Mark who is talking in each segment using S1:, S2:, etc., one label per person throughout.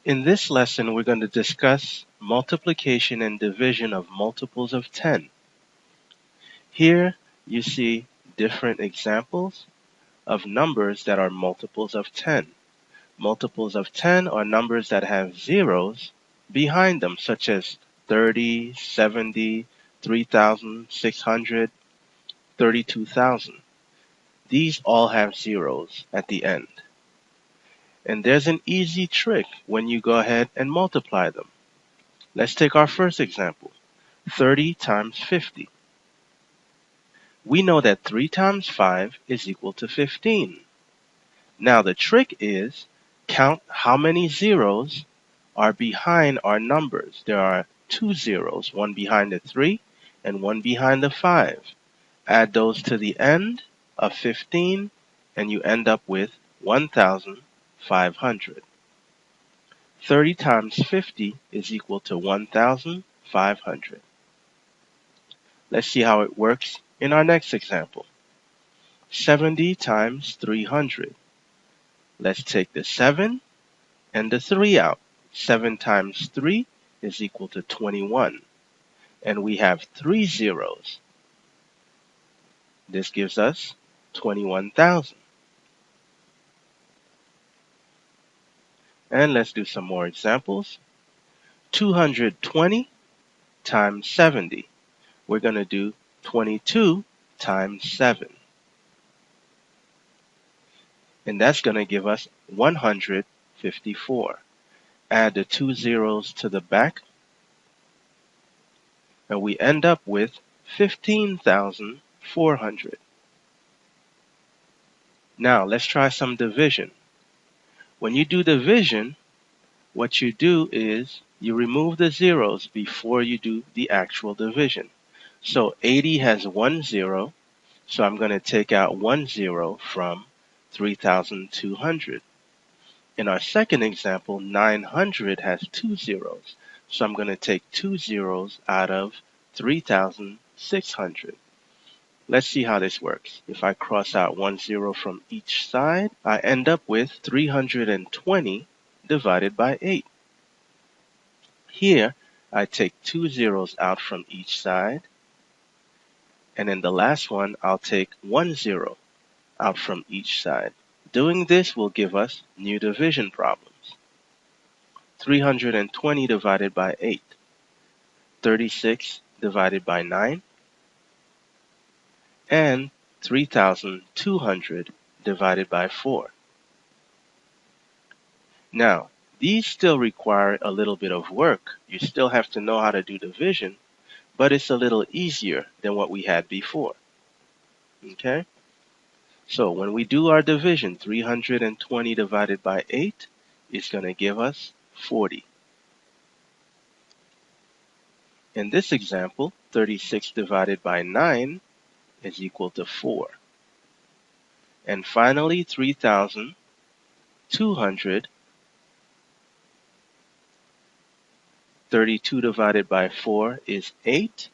S1: In this lesson, we're going to discuss multiplication and division of multiples of 10. Here you see different examples of numbers that are multiples of 10. Multiples of 10 are numbers that have zeros behind them, such as 30, 70, 3,600, 32,000. These all have zeros at the end. And there's an easy trick when you go ahead and multiply them. Let's take our first example, 30 times 50. We know that 3 times 5 is equal to 15. Now the trick is count how many zeros are behind our numbers. There are 2 zeros, one behind the 3 and one behind the 5. Add those to the end of 15 and you end up with 1,500. 30 times 50 is equal to 1,500. Let's see how it works in our next example. 70 times 300. Let's take the 7 and the 3 out. 7 times 3 is equal to 21. And we have 3 zeros. This gives us 21,000. And let's do some more examples. 220 times 70. We're going to do 22 times 7. And that's going to give us 154. Add the 2 zeros to the back, and we end up with 15,400. Now let's try some division. When you do division, what you do is you remove the zeros before you do the actual division. So 80 has 1 zero, so I'm going to take out 1 zero from 3,200. In our second example, 900 has 2 zeros, so I'm going to take 2 zeros out of 3,600. Let's see how this works. If I cross out 1 zero from each side, I end up with 320 divided by 8. Here, I take 2 zeros out from each side, and in the last one, I'll take 1 zero out from each side. Doing this will give us new division problems. 320 divided by 8, 36 divided by 9, and 3,200 divided by 4. Now, these still require a little bit of work. You still have to know how to do division, but it's a little easier than what we had before. Okay? So when we do our division, 320 divided by 8 is going to give us 40. In this example, 36 divided by 9 is equal to 4. And finally, 3,200, 32 divided by 4 is 8.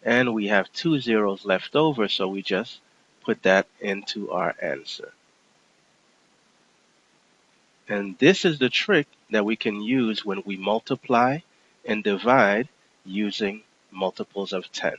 S1: And we have 2 zeros left over, so we just put that into our answer. And this is the trick that we can use when we multiply and divide using multiples of 10.